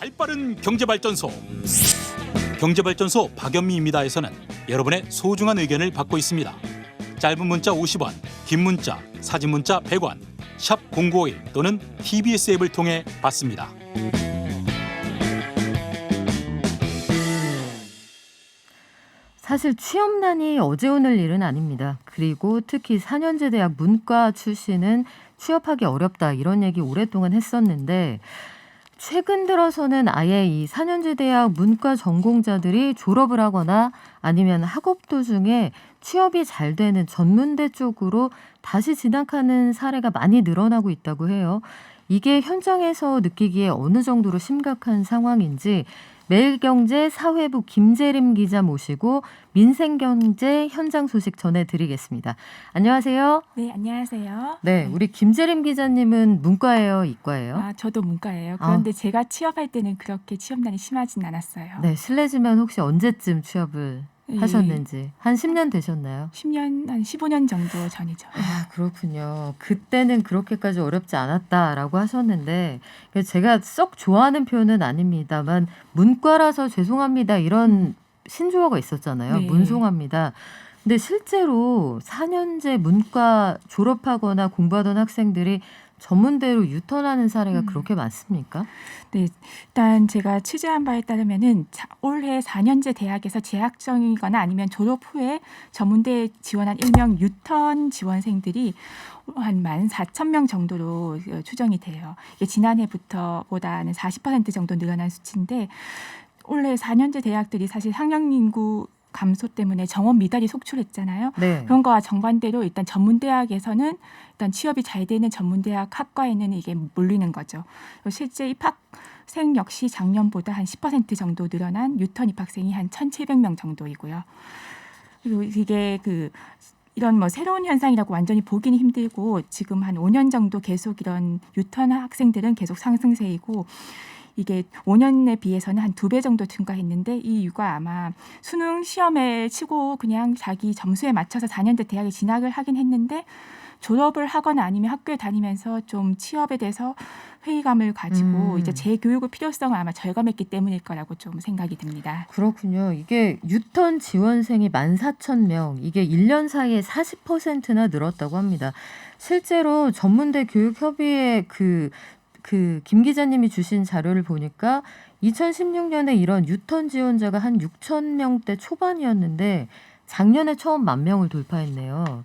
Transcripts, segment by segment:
발빠른 경제발전소. 경제발전소 박연미입니다에서는 여러분의 소중한 의견을 받고 있습니다. 짧은 문자 50원, 긴 문자, 사진 문자 100원, 샵 0951 또는 TBS 앱을 통해 받습니다. 사실 취업난이 어제 오늘 일은 아닙니다. 그리고 특히 4년제 대학 문과 출신은 취업하기 어렵다 이런 얘기 오랫동안 했었는데 최근 들어서는 아예 이 4년제 대학 문과 전공자들이 졸업을 하거나 아니면 학업 도중에 취업이 잘 되는 전문대 쪽으로 다시 진학하는 사례가 많이 늘어나고 있다고 해요. 이게 현장에서 느끼기에 어느 정도로 심각한 상황인지 매일경제 사회부 김재림 기자 모시고 민생경제 현장 소식 전해드리겠습니다. 안녕하세요. 네, 안녕하세요. 네, 우리 김재림 기자님은 문과예요, 이과예요? 저도 문과예요. 그런데 제가 취업할 때는 그렇게 취업난이 심하진 않았어요. 네, 실례지만 혹시 언제쯤 취업을 하셨는지 한 10년 되셨나요? 10년, 한 15년 정도 전이죠. 아, 그렇군요. 그때는 그렇게까지 어렵지 않았다라고 하셨는데 제가 썩 좋아하는 표현은 아닙니다만 문과라서 죄송합니다 이런 신조어가 있었잖아요. 네. 문송합니다. 근데 실제로 4년제 문과 졸업하거나 공부하던 학생들이 전문대로 유턴하는 사례가 그렇게 많습니까? 네, 일단 제가 취재한 바에 따르면은 올해 4년제 대학에서 재학 중이거나 아니면 졸업 후에 전문대에 지원한 일명 유턴 지원생들이 한 14,000명 정도로 추정이 돼요. 이게 지난해부터보다는 40% 정도 늘어난 수치인데 올해 4년제 대학들이 사실 학령 인구 감소 때문에 정원 미달이 속출했잖아요. 네. 그런 거와 정반대로 일단 전문대학에서는 일단 취업이 잘 되는 전문대학 학과에는 이게 몰리는 거죠. 실제 입학생 역시 작년보다 한 10% 정도 늘어난 유턴 입학생이 한 1,700명 정도이고요. 그리고 이게 이런 뭐 새로운 현상이라고 완전히 보기는 힘들고 지금 한 5년 정도 계속 이런 유턴 학생들은 계속 상승세이고 이게 5년에 비해서는 한 2배 정도 증가했는데 이 이유가 아마 수능 시험에 치고 그냥 자기 점수에 맞춰서 4년제 대학에 진학을 하긴 했는데 졸업을 하거나 아니면 학교에 다니면서 좀 취업에 대해서 회의감을 가지고 이제 재교육의 필요성을 아마 절감했기 때문일 거라고 좀 생각이 듭니다. 그렇군요. 이게 유턴 지원생이 14,000명, 이게 1년 사이에 40%나 늘었다고 합니다. 실제로 전문대 교육협의회 김 기자님이 주신 자료를 보니까 2016년에 이런 유턴 지원자가 한 6,000명대 초반이었는데 작년에 처음 10,000명을 돌파했네요.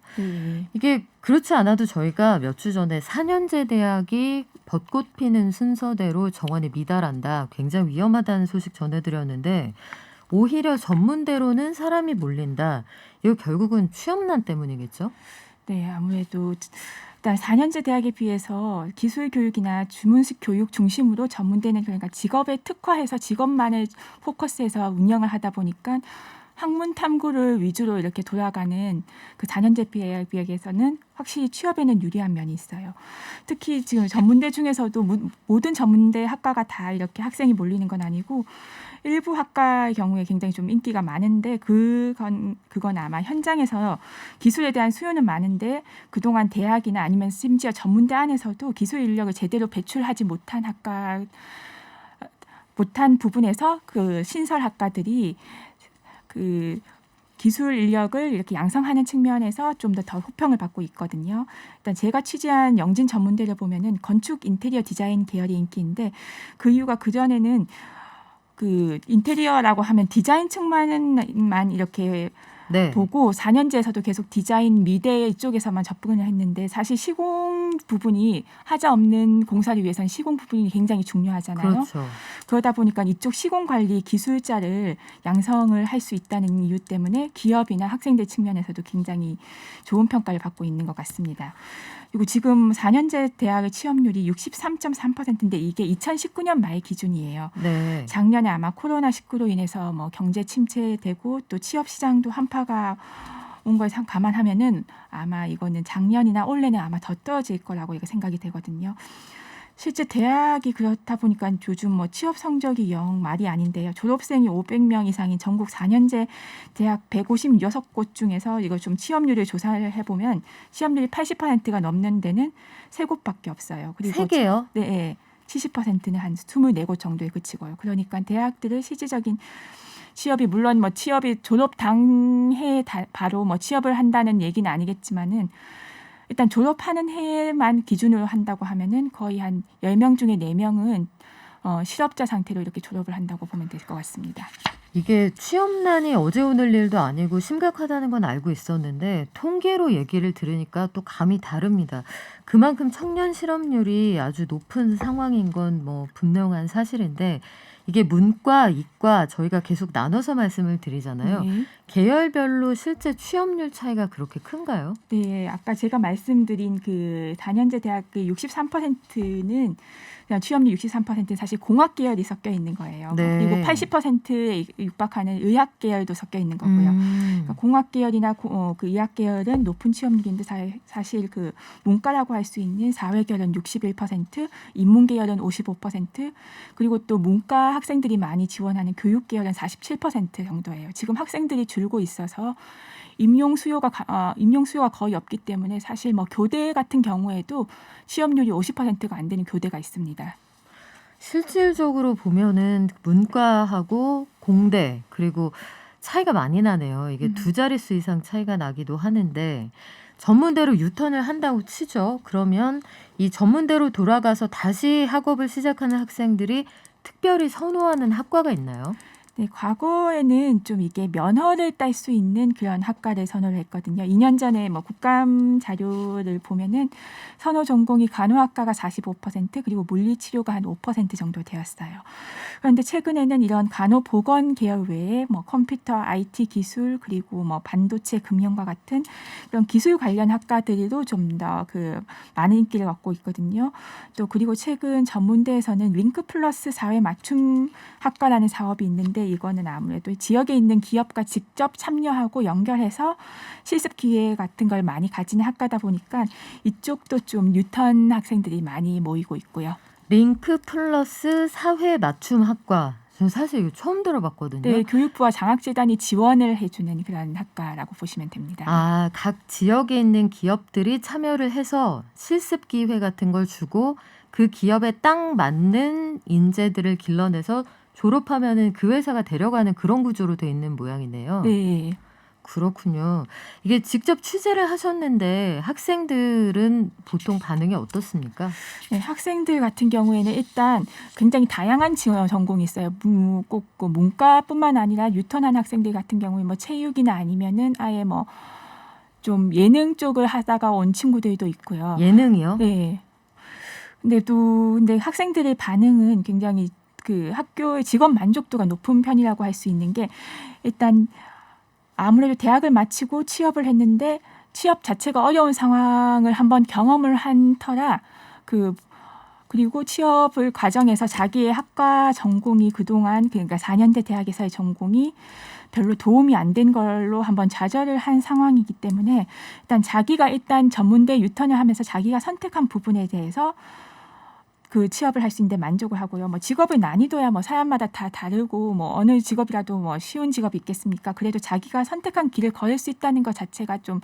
이게 그렇지 않아도 저희가 몇 주 전에 4년제 대학이 벚꽃 피는 순서대로 정원에 미달한다, 굉장히 위험하다는 소식 전해드렸는데 오히려 전문대로는 사람이 몰린다. 이거 결국은 취업난 때문이겠죠? 네, 아무래도 일단 4년제 대학에 비해서 기술 교육이나 주문식 교육 중심으로 전문대는 그러니까 직업에 특화해서 직업만을 포커스해서 운영을 하다 보니까 학문 탐구를 위주로 이렇게 돌아가는 그 4년제 대학에서는 확실히 취업에는 유리한 면이 있어요. 특히 지금 전문대 중에서도 모든 전문대 학과가 다 이렇게 학생이 몰리는 건 아니고 일부 학과의 경우에 굉장히 좀 인기가 많은데 그건 아마 현장에서 기술에 대한 수요는 많은데 그동안 대학이나 아니면 심지어 전문대 안에서도 기술 인력을 제대로 배출하지 못한 부분에서 그 신설 학과들이 기술 인력을 이렇게 양성하는 측면에서 좀 더 호평을 받고 있거든요. 일단 제가 취재한 영진 전문대를 보면은 건축 인테리어 디자인 계열이 인기인데 그 이유가 그전에는 인테리어라고 하면 디자인 측만만 이렇게 보고 4년제에서도 계속 디자인 미대 이쪽에서만 접근을 했는데 사실 시공 부분이 하자 없는 공사를 위해서는 시공 부분이 굉장히 중요하잖아요. 그렇죠. 그러다 보니까 이쪽 시공 관리 기술자를 양성을 할 수 있다는 이유 때문에 기업이나 학생들 측면에서도 굉장히 좋은 평가를 받고 있는 것 같습니다. 그리고 지금 4년제 대학의 취업률이 63.3%인데 이게 2019년 말 기준이에요. 네. 작년에 아마 코로나19로 인해서 뭐 경제 침체되고 또 취업 시장도 한파가 온 걸 감안하면은 아마 이거는 작년이나 올해는 아마 더 떨어질 거라고 생각이 되거든요. 실제 대학이 그렇다 보니까 요즘 뭐 취업 성적이 영 말이 아닌데요. 졸업생이 500명 이상인 전국 4년제 대학 156곳 중에서 이거 좀 취업률을 조사를 해보면 취업률이 80%가 넘는 데는 3곳밖에 없어요. 그리고 3개요? 네. 70%는 한 24곳 정도에 그치고요. 그러니까 대학들의 실질적인 취업이 물론 뭐 취업이 졸업 당해 바로 뭐 취업을 한다는 얘기는 아니겠지만은 일단 졸업하는 해만 기준으로 한다고 하면은 거의 한 10명 중에 4명은 실업자 상태로 이렇게 졸업을 한다고 보면 될 것 같습니다. 이게 취업난이 어제 오늘 일도 아니고 심각하다는 건 알고 있었는데 통계로 얘기를 들으니까 또 감이 다릅니다. 그만큼 청년 실업률이 아주 높은 상황인 건 뭐 분명한 사실인데 이게 문과, 이과 저희가 계속 나눠서 말씀을 드리잖아요. 네. 계열별로 실제 취업률 차이가 그렇게 큰가요? 네, 아까 제가 말씀드린 그 4년제 대학의 63%는 그냥 취업률 63%는 사실 공학 계열이 섞여 있는 거예요. 네. 그리고 80%에 육박하는 의학 계열도 섞여 있는 거고요. 그러니까 공학 계열이나 그 의학 계열은 높은 취업률인데 사실 그 문과라고 할 수 있는 사회 계열은 61%, 인문 계열은 55%, 그리고 또 문과 학생들이 많이 지원하는 교육 계열은 47% 정도예요. 지금 학생들이 줄고 있어서 임용 수요가 거의 없기 때문에 사실 뭐 교대 같은 경우에도 취업률이 50%가 안 되는 교대가 있습니다. 실질적으로 보면은 문과하고 공대 그리고 차이가 많이 나네요. 이게 두 자릿수 이상 차이가 나기도 하는데 전문대로 유턴을 한다고 치죠. 그러면 이 전문대로 돌아가서 다시 학업을 시작하는 학생들이 특별히 선호하는 학과가 있나요? 네, 과거에는 좀 이게 면허를 딸 수 있는 그런 학과를 선호를 했거든요. 2년 전에 뭐 국감 자료를 보면은 선호 전공이 간호학과가 45% 그리고 물리치료가 한 5% 정도 되었어요. 그런데 최근에는 이런 간호보건 계열 외에 뭐 컴퓨터, IT 기술 그리고 뭐 반도체, 금융과 같은 이런 기술 관련 학과들도 좀 더 그 많은 인기를 얻고 있거든요. 또 그리고 최근 전문대에서는 링크 플러스 사회 맞춤 학과라는 사업이 있는데 이거는 아무래도 지역에 있는 기업과 직접 참여하고 연결해서 실습 기회 같은 걸 많이 가지는 학과다 보니까 이쪽도 좀 유턴 학생들이 많이 모이고 있고요. 링크 플러스 사회 맞춤 학과. 저 사실 이거 처음 들어봤거든요. 네, 교육부와 장학재단이 지원을 해주는 그런 학과라고 보시면 됩니다. 아, 각 지역에 있는 기업들이 참여를 해서 실습 기회 같은 걸 주고 그 기업에 딱 맞는 인재들을 길러내서 졸업하면은 그 회사가 데려가는 그런 구조로 돼 있는 모양이네요. 네. 그렇군요. 이게 직접 취재를 하셨는데 학생들은 보통 반응이 어떻습니까? 네, 학생들 같은 경우에는 일단 굉장히 다양한 지원 전공이 있어요. 꼭 문과뿐만 아니라 유턴한 학생들 같은 경우에 뭐 체육이나 아니면은 아예 뭐 좀 예능 쪽을 하다가 온 친구들도 있고요. 예능이요? 네. 근데 학생들의 반응은 굉장히 그 학교의 직업 만족도가 높은 편이라고 할 수 있는 게 일단 아무래도 대학을 마치고 취업을 했는데 취업 자체가 어려운 상황을 한번 경험을 한 터라 그리고 취업을 과정에서 자기의 학과 전공이 그동안 그러니까 4년제 대학에서의 전공이 별로 도움이 안 된 걸로 한번 좌절을 한 상황이기 때문에 일단 전문대 유턴을 하면서 자기가 선택한 부분에 대해서 그 취업을 할 수 있는데 만족을 하고요. 뭐 직업의 난이도야 뭐 사람마다 다 다르고 뭐 어느 직업이라도 뭐 쉬운 직업이 있겠습니까? 그래도 자기가 선택한 길을 걸을 수 있다는 것 자체가 좀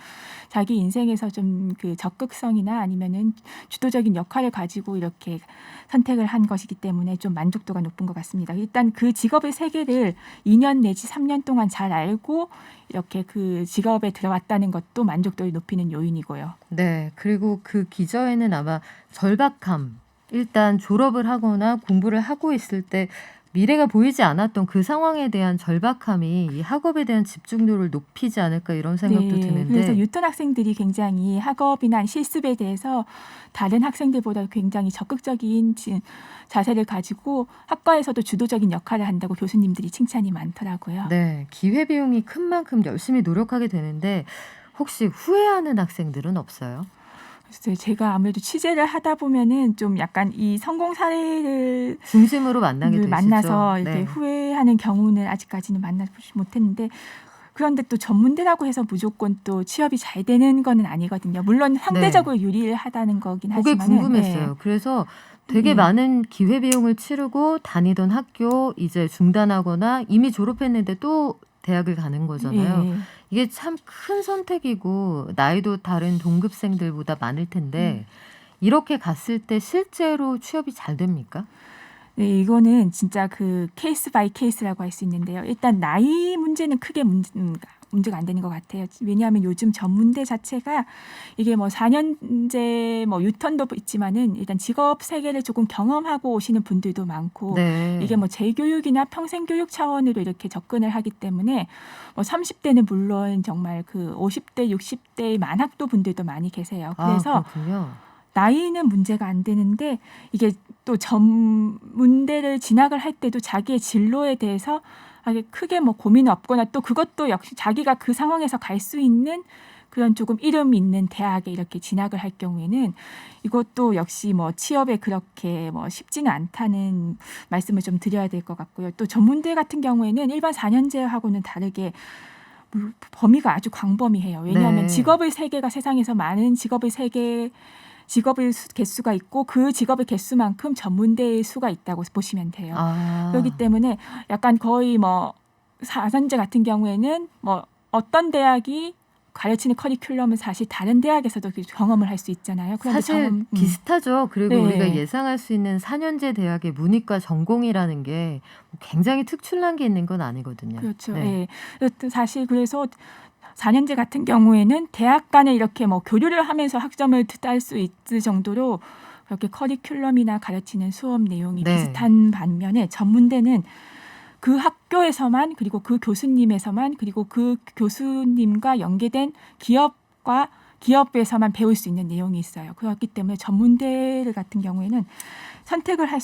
자기 인생에서 좀 그 적극성이나 아니면은 주도적인 역할을 가지고 이렇게 선택을 한 것이기 때문에 좀 만족도가 높은 것 같습니다. 일단 그 직업의 세계를 2년 내지 3년 동안 잘 알고 이렇게 그 직업에 들어왔다는 것도 만족도를 높이는 요인이고요. 네. 그리고 그 기저에는 아마 절박함. 일단 졸업을 하거나 공부를 하고 있을 때 미래가 보이지 않았던 그 상황에 대한 절박함이 이 학업에 대한 집중도를 높이지 않을까 이런 생각도 드는데 그래서 유턴 학생들이 굉장히 학업이나 실습에 대해서 다른 학생들보다 굉장히 적극적인 자세를 가지고 학과에서도 주도적인 역할을 한다고 교수님들이 칭찬이 많더라고요. 네, 기회비용이 큰 만큼 열심히 노력하게 되는데 혹시 후회하는 학생들은 없어요? 그래서 제가 아무래도 취재를 하다 보면은 좀 약간 이 성공 사례를 중심으로 만나게 되시죠? 만나서 이렇게 네. 후회하는 경우는 아직까지는 만나보지 못했는데 그런데 또 전문대라고 해서 무조건 또 취업이 잘 되는 거는 아니거든요. 물론 상대적으로 유리하다는 거긴 그게 하지만은 궁금했어요. 네. 그래서 되게 많은 기회비용을 치르고 다니던 학교 이제 중단하거나 이미 졸업했는데 또 대학을 가는 거잖아요. 예. 이게 참 큰 선택이고 나이도 다른 동급생들보다 많을 텐데 이렇게 갔을 때 실제로 취업이 잘 됩니까? 네, 이거는 진짜 그 케이스 바이 케이스라고 할 수 있는데요. 일단 나이 문제는 크게 문제가 안 되는 것 같아요. 왜냐하면 요즘 전문대 자체가 이게 뭐 4년제 뭐 유턴도 있지만은 일단 직업 세계를 조금 경험하고 오시는 분들도 많고 네. 이게 뭐 재교육이나 평생교육 차원으로 이렇게 접근을 하기 때문에 뭐 30대는 물론 정말 그 50대, 60대의 만학도 분들도 많이 계세요. 그래서 그렇군요. 나이는 문제가 안 되는데 이게 또 전문대를 진학을 할 때도 자기의 진로에 대해서 크게 뭐 고민 없거나 또 그것도 역시 자기가 그 상황에서 갈 수 있는 그런 조금 이름 있는 대학에 이렇게 진학을 할 경우에는 이것도 역시 뭐 취업에 그렇게 뭐 쉽지는 않다는 말씀을 좀 드려야 될 것 같고요. 또 전문대 같은 경우에는 일반 4년제하고는 다르게 범위가 아주 광범위해요. 왜냐하면 네. 직업의 세계가 세상에서 많은 직업의 개수가 있고 그 직업의 개수만큼 전문대의 수가 있다고 보시면 돼요. 그렇기 때문에 약간 거의 뭐 4년제 같은 경우에는 뭐 어떤 대학이 가르치는 커리큘럼은 사실 다른 대학에서도 경험을 할 수 있잖아요. 그런데 사실 비슷하죠. 그리고 네. 우리가 예상할 수 있는 4년제 대학의 문이과 전공이라는 게 굉장히 특출난 게 있는 건 아니거든요. 그렇죠. 네. 예. 사실 그래서 4년제 같은 경우에는 대학 간에 이렇게 뭐 교류를 하면서 학점을 딸 수 있을 정도로 그렇게 커리큘럼이나 가르치는 수업 내용이 네. 비슷한 반면에 전문대는 그 학교에서만 그리고 그 교수님에서만 그리고 그 교수님과 연계된 기업에서만 배울 수 있는 내용이 있어요. 그렇기 때문에 전문대 같은 경우에는 선택을 할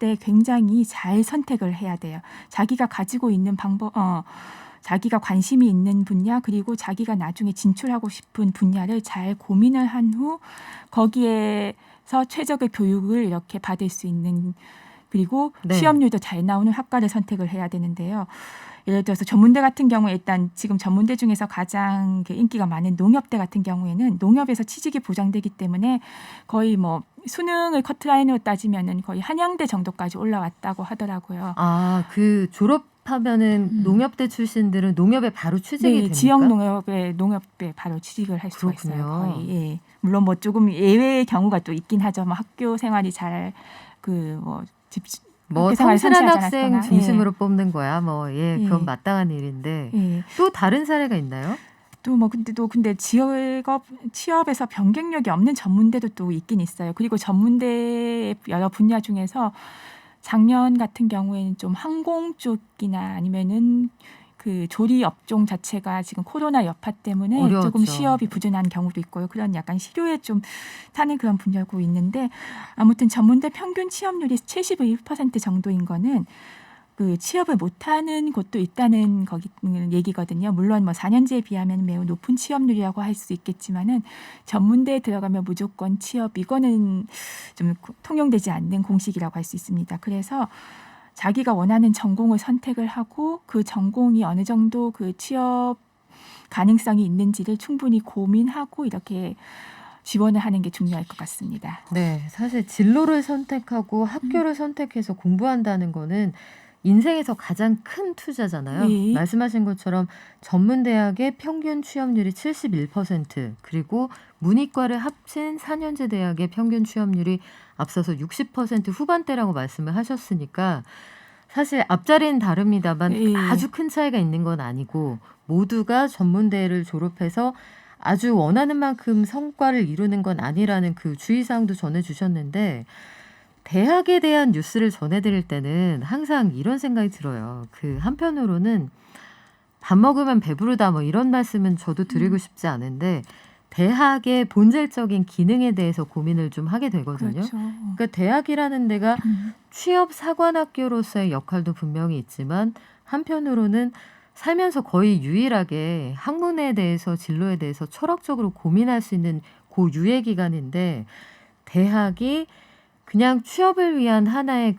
때 굉장히 잘 선택을 해야 돼요. 자기가 가지고 있는 자기가 관심이 있는 분야 그리고 자기가 나중에 진출하고 싶은 분야를 잘 고민을 한 후 거기에서 최적의 교육을 이렇게 받을 수 있는 그리고 네. 취업률도 잘 나오는 학과를 선택을 해야 되는데요. 예를 들어서 전문대 같은 경우에 일단 지금 전문대 중에서 가장 인기가 많은 농협대 같은 경우에는 농협에서 취직이 보장되기 때문에 거의 뭐 수능을 커트라인으로 따지면은 거의 한양대 정도까지 올라왔다고 하더라고요. 그 졸업하면은 농협대 출신들은 농협에 바로 취직이 네, 됩니까? 지역 농협에 바로 취직을 할 수가 그렇군요. 있어요. 거의. 예. 물론 뭐 조금 예외의 경우가 또 있긴 하죠. 뭐 학교 생활이 잘 학교 생활을 성실한 성실하지 학생 않았거나. 중심으로 뽑는 거야. 그건 예. 마땅한 일인데 예. 또 다른 사례가 있나요? 또 뭐 근데 취업에서 변경력이 없는 전문대도 또 있긴 있어요. 그리고 전문대의 여러 분야 중에서 작년 같은 경우에는 좀 항공 쪽이나 아니면은 그 조리 업종 자체가 지금 코로나 여파 때문에 어려웠죠. 조금 취업이 부진한 경우도 있고요. 그런 약간 실효에 좀 타는 그런 분야고 있는데 아무튼 전문대 평균 취업률이 71% 정도인 거는 그 취업을 못하는 곳도 있다는 얘기거든요. 물론 뭐 4년제에 비하면 매우 높은 취업률이라고 할 수 있겠지만은 전문대에 들어가면 무조건 취업 이거는 좀 통용되지 않는 공식이라고 할 수 있습니다. 그래서 자기가 원하는 전공을 선택을 하고 그 전공이 어느 정도 그 취업 가능성이 있는지를 충분히 고민하고 이렇게 지원을 하는 게 중요할 것 같습니다. 네, 사실 진로를 선택하고 학교를 선택해서 공부한다는 거는 인생에서 가장 큰 투자잖아요. 네. 말씀하신 것처럼 전문대학의 평균 취업률이 71% 그리고 문이과를 합친 4년제 대학의 평균 취업률이 앞서서 60% 후반대라고 말씀을 하셨으니까 사실 앞자리는 다릅니다만 네. 아주 큰 차이가 있는 건 아니고 모두가 전문대를 졸업해서 아주 원하는 만큼 성과를 이루는 건 아니라는 그 주의사항도 전해주셨는데 대학에 대한 뉴스를 전해드릴 때는 항상 이런 생각이 들어요. 한편으로는 밥 먹으면 배부르다 이런 말씀은 저도 드리고 싶지 않은데 대학의 본질적인 기능에 대해서 고민을 좀 하게 되거든요. 그렇죠. 그러니까 대학이라는 데가 취업 사관학교로서의 역할도 분명히 있지만 한편으로는 살면서 거의 유일하게 학문에 대해서 진로에 대해서 철학적으로 고민할 수 있는 고유의 기간인데 대학이 그냥 취업을 위한 하나의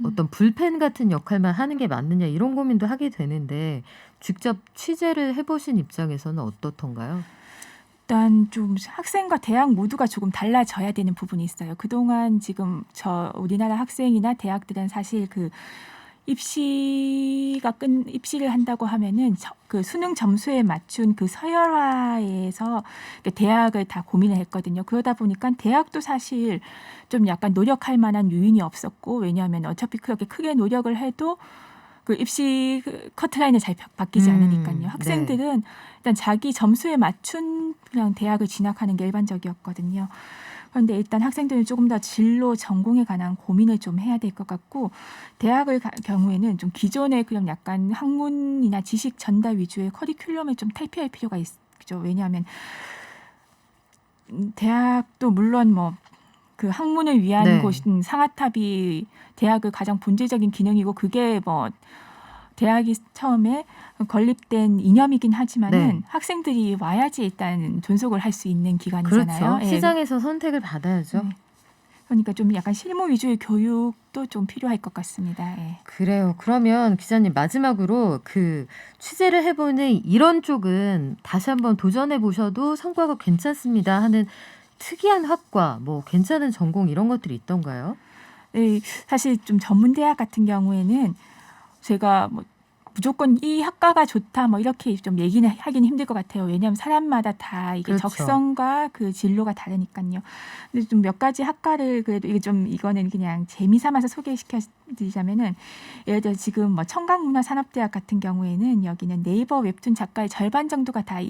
어떤 불펜 같은 역할만 하는 게 맞느냐 이런 고민도 하게 되는데 직접 취재를 해보신 입장에서는 어떻던가요? 일단 좀 학생과 대학 모두가 조금 달라져야 되는 부분이 있어요. 그동안 지금 우리나라 학생이나 대학들은 사실 입시를 한다고 하면은 그 수능 점수에 맞춘 그 서열화에서 대학을 다 고민을 했거든요. 그러다 보니까 대학도 사실 좀 약간 노력할 만한 요인이 없었고, 왜냐하면 어차피 그렇게 크게 노력을 해도 그 입시 커트라인을 잘 바뀌지 않으니까요. 학생들은 일단 자기 점수에 맞춘 그냥 대학을 진학하는 게 일반적이었거든요. 그런데 일단 학생들은 조금 더 진로 전공에 관한 고민을 좀 해야 될 것 같고, 대학을 경우에는 좀 기존의 그런 약간 학문이나 지식 전달 위주의 커리큘럼을 좀 탈피할 필요가 있죠. 왜냐하면 대학도 물론 뭐 그 학문을 위한 네. 곳인 상아탑이 대학의 가장 본질적인 기능이고, 그게 뭐 대학이 처음에 건립된 이념이긴 하지만은 네. 학생들이 와야지 일단 존속을 할 수 있는 기관이잖아요. 그렇죠. 예. 시장에서 선택을 받아야죠. 네. 그러니까 좀 약간 실무 위주의 교육도 좀 필요할 것 같습니다. 예. 그래요. 그러면 기자님 마지막으로 그 취재를 해보는 이런 쪽은 다시 한번 도전해 보셔도 성과가 괜찮습니다 하는 특이한 학과, 뭐 괜찮은 전공 이런 것들이 있던가요? 네, 사실 좀 전문 대학 같은 경우에는 제가 뭐 무조건 이 학과가 좋다 뭐 이렇게 좀 얘기는 하기는 힘들 것 같아요. 왜냐하면 사람마다 다 이게 그렇죠. 적성과 그 진로가 다르니까요. 근데 좀 몇 가지 학과를 그래도 이거는 그냥 재미삼아서 소개시켜 드리자면은, 예를 들어 지금 뭐 청강문화산업대학 같은 경우에는 여기는 네이버 웹툰 작가의 절반 정도가 다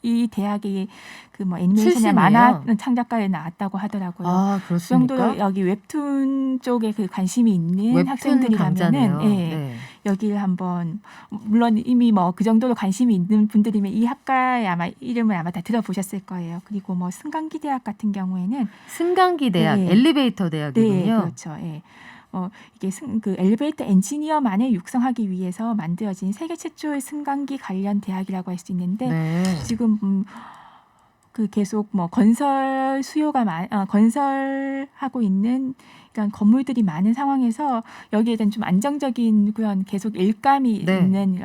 이 대학의 그 뭐 애니메이션이나 만화 출신이에요? 창작과에 나왔다고 하더라고요. 아, 그 정도로 그렇습니까? 여기 웹툰 쪽에 그 관심이 있는 웹툰 학생들이라면은, 강자네요. 예, 네. 여기를 한번, 물론 이미 뭐 그 정도로 관심이 있는 분들이면 이 학과에 아마 이름을 아마 다 들어보셨을 거예요. 그리고 뭐 승강기 대학 같은 경우에는, 승강기 대학, 네. 엘리베이터 네, 대학이군요. 그렇죠. 예. 이게 그 엘리베이터 엔지니어만을 육성하기 위해서 만들어진 세계 최초의 승강기 관련 대학이라고 할 수 있는데, 네. 지금 그 계속 뭐 건설 수요가 건설하고 있는 그러니까 건물들이 많은 상황에서 여기에 대한 좀 안정적인 그런 계속 일감이 네. 있는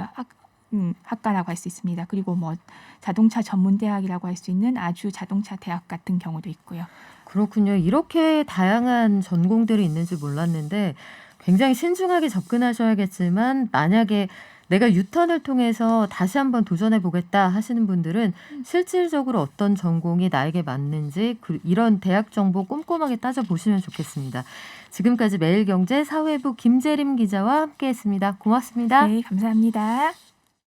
학과라고 할 수 있습니다. 그리고 뭐 자동차 전문 대학이라고 할 수 있는 아주 자동차 대학 같은 경우도 있고요. 그렇군요. 이렇게 다양한 전공들이 있는지 몰랐는데 굉장히 신중하게 접근하셔야겠지만, 만약에 내가 유턴을 통해서 다시 한번 도전해 보겠다 하시는 분들은 실질적으로 어떤 전공이 나에게 맞는지 이런 대학 정보 꼼꼼하게 따져보시면 좋겠습니다. 지금까지 매일경제 사회부 김재림 기자와 함께했습니다. 고맙습니다. 네, 감사합니다.